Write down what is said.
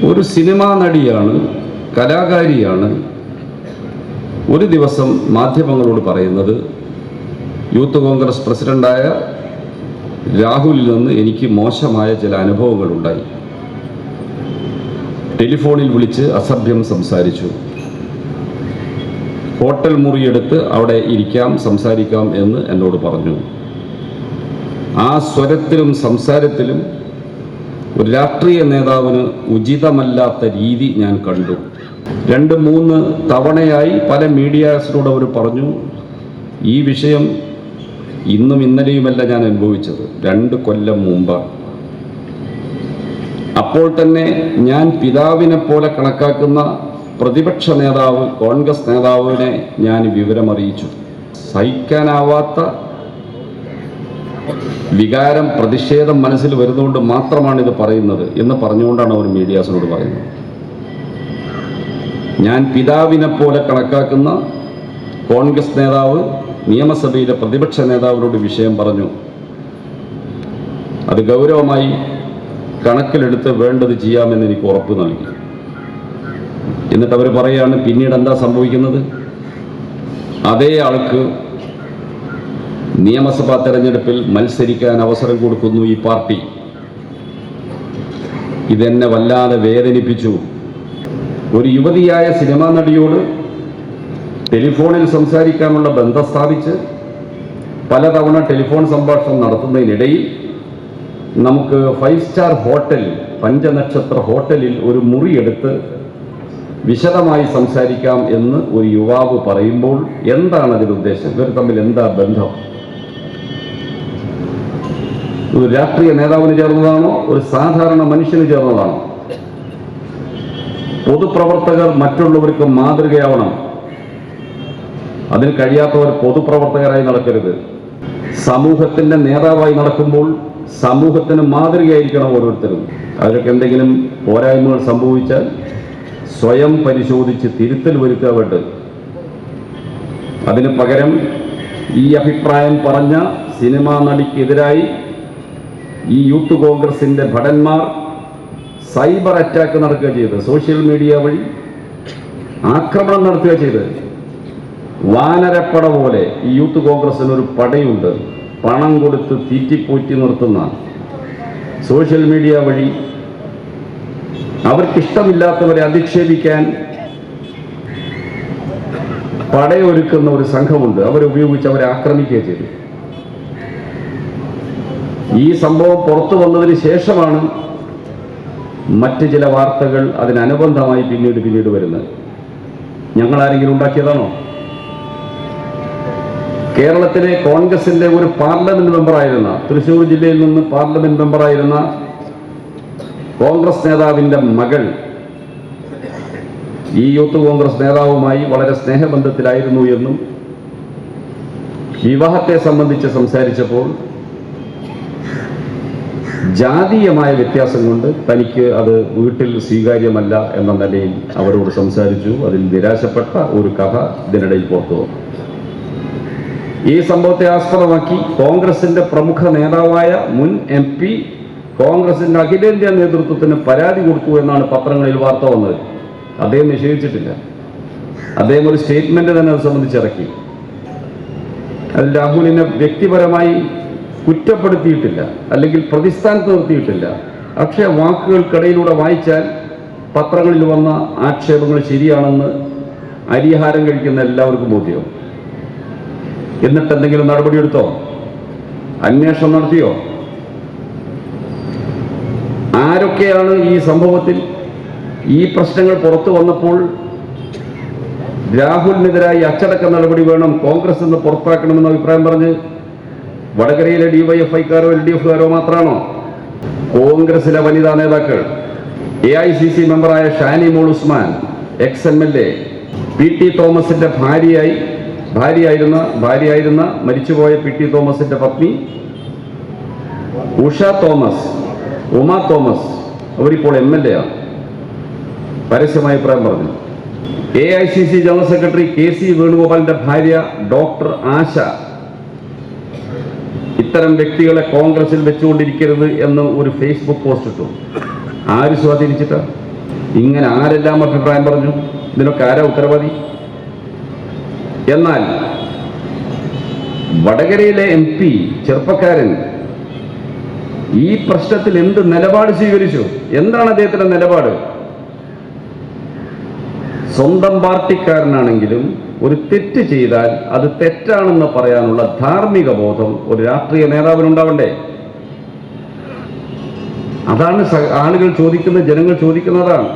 ഒരു സിനിമാ നടിയാണ്, കലാകാരിയാണ്. ഒരു ദിവസം മാധ്യമങ്ങളോട് പറയുന്നത് യൂത്ത് കോൺഗ്രസ് പ്രസിഡന്റായ രാഹുലിൽ നിന്ന് എനിക്ക് മോശമായ ചില അനുഭവങ്ങളുണ്ടായി. ടെലിഫോണിൽ വിളിച്ച് അസഭ്യം സംസാരിച്ചു. ഹോട്ടൽ മുറിയെടുത്ത് അവിടെ ഇരിക്കാം, സംസാരിക്കാം എന്ന് എന്നോട് പറഞ്ഞു. ആ സ്വരത്തിലും സംസാരത്തിലും ഒരു രാഷ്ട്രീയ നേതാവിന് ഉചിതമല്ലാത്ത രീതി ഞാൻ കണ്ടു. 2-3 തവണയായി പല മീഡിയാസിനോട് അവർ പറഞ്ഞു. ഈ വിഷയം ഇന്നും ഇന്നലെയുമല്ല ഞാൻ അനുഭവിച്ചത്, 2 കൊല്ലം മുമ്പാണ്. അപ്പോൾ തന്നെ ഞാൻ പിതാവിനെ പോലെ കണക്കാക്കുന്ന പ്രതിപക്ഷ നേതാവ്, കോൺഗ്രസ് നേതാവിനെ ഞാൻ വിവരമറിയിച്ചു. സഹിക്കാനാവാത്ത വികാരം, പ്രതിഷേധം മനസ്സിൽ വരുന്നതുകൊണ്ട് മാത്രമാണ് ഇത് പറയുന്നത് എന്ന് പറഞ്ഞുകൊണ്ടാണ് അവർ മീഡിയാസിനോട് പറയുന്നത്. ഞാൻ പിതാവിനെ പോലെ കണക്കാക്കുന്ന കോൺഗ്രസ് നേതാവ് നിയമസഭയിലെ പ്രതിപക്ഷ നേതാവിനോട് വിഷയം പറഞ്ഞു. അത് ഗൗരവമായി കണക്കിലെടുത്ത് വേണ്ടത് ചെയ്യാമെന്ന് എനിക്ക് ഉറപ്പ് നൽകി. എന്നിട്ട് അവർ പറയാണ്, പിന്നീട് എന്താ സംഭവിക്കുന്നത്? അതേ ആൾക്ക് നിയമസഭാ തെരഞ്ഞെടുപ്പിൽ മത്സരിക്കാൻ അവസരം കൊടുക്കുന്നു ഈ പാർട്ടി. ഇതെന്നെ വല്ലാതെ വേദനിപ്പിച്ചു. ഒരു യുവതിയായ സിനിമാ നടിയോട് ടെലിഫോണിൽ സംസാരിക്കാനുള്ള ബന്ധം സ്ഥാപിച്ച് പലതവണ ടെലിഫോൺ സംഭാഷണം നടത്തുന്നതിനിടയിൽ നമുക്ക് 5 സ്റ്റാർ ഹോട്ടൽ, 5 നക്ഷത്ര ഹോട്ടലിൽ ഒരു മുറിയെടുത്ത് വിശദമായി സംസാരിക്കാം എന്ന് ഒരു യുവാവ് പറയുമ്പോൾ എന്താണ് അതിൻ്റെ ഉദ്ദേശം? ഇവർ തമ്മിൽ എന്താ ബന്ധം? ഒരു രാഷ്ട്രീയ നേതാവിന് ചേർന്നതാണോ? ഒരു സാധാരണ മനുഷ്യന് ചേർന്നതാണോ? പൊതുപ്രവർത്തകർ മറ്റുള്ളവർക്ക് മാതൃകയാവണം. അതിന് കഴിയാത്തവർ പൊതുപ്രവർത്തകരായി നടക്കരുത്. സമൂഹത്തിൻ്റെ നേതാവായി നടക്കുമ്പോൾ സമൂഹത്തിന് മാതൃകയായിരിക്കണം ഓരോരുത്തരും. അവർക്ക് എന്തെങ്കിലും പോരായ്മകൾ സംഭവിച്ചാൽ സ്വയം പരിശോധിച്ച് തിരുത്തൽ വരുത്തുക വേണ്ടത്. അതിന് പകരം ഈ അഭിപ്രായം പറഞ്ഞ സിനിമാ നടിക്കെതിരായി ഈ യൂത്ത് കോൺഗ്രസിൻ്റെ ഭടന്മാർ സൈബർ അറ്റാക്ക് നടത്തുക ചെയ്ത്, സോഷ്യൽ മീഡിയ വഴി ആക്രമണം നടത്തുക ചെയ്ത്, വാനരപ്പട പോലെ ഈ യൂത്ത് കോൺഗ്രസിനൊരു പടയുണ്ട്. പണം കൊടുത്ത് തീറ്റിപ്പോറ്റി നിർത്തുന്ന, സോഷ്യൽ മീഡിയ വഴി അവർക്കിഷ്ടമില്ലാത്തവരെ അധിക്ഷേപിക്കാൻ പടയൊരുക്കുന്ന ഒരു സംഘമുണ്ട്. അവരുപയോഗിച്ച് അവരെ ആക്രമിക്കുക ചെയ്തു. ഈ സംഭവം പുറത്തു വന്നതിന് ശേഷമാണ് മറ്റ് ചില വാർത്തകൾ അതിനനുബന്ധമായി പിന്നീട് വരുന്നത്. ഞങ്ങളാരെങ്കിലും ഉണ്ടാക്കിയതാണോ? കേരളത്തിലെ കോൺഗ്രസിൻ്റെ ഒരു പാർലമെന്റ് മെമ്പറായിരുന്ന, തൃശ്ശൂർ ജില്ലയിൽ നിന്ന് പാർലമെന്റ് മെമ്പറായിരുന്ന കോൺഗ്രസ് നേതാവിൻ്റെ മകൾ ഈ യൂത്ത് കോൺഗ്രസ് നേതാവുമായി വളരെ സ്നേഹബന്ധത്തിലായിരുന്നു എന്നും വിവാഹത്തെ സംബന്ധിച്ച് സംസാരിച്ചപ്പോൾ ജാതീയമായ വ്യത്യാസം കൊണ്ട് തനിക്ക് അത് വീട്ടിൽ സ്വീകാര്യമല്ല എന്ന നിലയിൽ അവരോട് സംസാരിച്ചു. അതിൽ നിരാശപ്പെട്ട ഒരു കഥ ഇതിനിടയിൽ പുറത്തു വന്നു. ഈ സംഭവത്തെ ആസ്പദമാക്കി കോൺഗ്രസിന്റെ പ്രമുഖ നേതാവായ മുൻ MP കോൺഗ്രസിന്റെ അഖിലേന്ത്യാ നേതൃത്വത്തിന് പരാതി കൊടുത്തു എന്നാണ് പത്രങ്ങളിൽ വാർത്ത വന്നത്. അദ്ദേഹം നിഷേധിച്ചിട്ടില്ല. അദ്ദേഹം ഒരു സ്റ്റേറ്റ്മെന്റ് തന്നെ അത് സംബന്ധിച്ചിറക്കി. അതിൽ രാഹുലിനെ വ്യക്തിപരമായി കുറ്റപ്പെടുത്തിയിട്ടില്ല, അല്ലെങ്കിൽ പ്രതിസ്ഥാനത്ത് നിർത്തിയിട്ടില്ല. പക്ഷേ വാക്കുകൾക്കിടയിലൂടെ വായിച്ചാൽ പത്രങ്ങളിൽ വന്ന ആക്ഷേപങ്ങൾ ശരിയാണെന്ന് അരിഹാരം കഴിക്കുന്ന എല്ലാവർക്കും ബോധ്യം. എന്നിട്ട് എന്തെങ്കിലും നടപടിയെടുത്തോ? അന്വേഷണം നടത്തിയോ? ആരൊക്കെയാണ് ഈ സംഭവത്തിൽ, ഈ പ്രശ്നങ്ങൾ പുറത്തു വന്നപ്പോൾ രാഹുലിനെതിരായി അച്ചടക്ക നടപടി വേണം, കോൺഗ്രസ് നിന്ന് പുറത്താക്കണമെന്ന അഭിപ്രായം പറഞ്ഞ് വടകരയിലെ DYFIക്കാരോ LDFകാരോ മാത്രമാണോ? കോൺഗ്രസിലെ വനിതാ നേതാക്കൾ, AICC മെമ്പറായ ഷാനി മോൾ ഉസ്മാൻ, ex-MLA, PT തോമസിന്റെ ഭാര്യയായിരുന്ന മരിച്ചുപോയ PT തോമസിന്റെ പത്നി ഉഷ തോമസ്, അവരിപ്പോൾ MLA ആണ്, പരസ്യമായ അഭിപ്രായം പറഞ്ഞു. AICC ജനറൽ സെക്രട്ടറി KC വേണുഗോപാലിന്റെ ഭാര്യ ഡോക്ടർ ആശ ഇത്തരം വ്യക്തികളെ കോൺഗ്രസിൽ വെച്ചുകൊണ്ടിരിക്കരുത് എന്ന് ഒരു ഫേസ്ബുക്ക് പോസ്റ്റ് ഇട്ടു. ആര് സ്വാധീനിച്ചിട്ടാ? ഇങ്ങനെ ആരെല്ലാം അഭിപ്രായം പറഞ്ഞു? ഇതിനൊക്കെ ആരാ ഉത്തരവാദി? എന്നാൽ വടകരയിലെ MP ചെറുപ്പക്കാരൻ ഈ പ്രശ്നത്തിൽ എന്ത് നിലപാട് സ്വീകരിച്ചു? എന്താണ് അദ്ദേഹത്തിന്റെ നിലപാട്? സ്വന്തം പാർട്ടിക്കാരനാണെങ്കിലും ഒരു തെറ്റ് ചെയ്താൽ അത് തെറ്റാണെന്ന് പറയാനുള്ള ധാർമ്മിക ബോധം ഒരു രാഷ്ട്രീയ നേതാവിനുണ്ടാവണ്ടേ? അതാണ് ആളുകൾ ചോദിക്കുന്നത്, ജനങ്ങൾ ചോദിക്കുന്നതാണ്.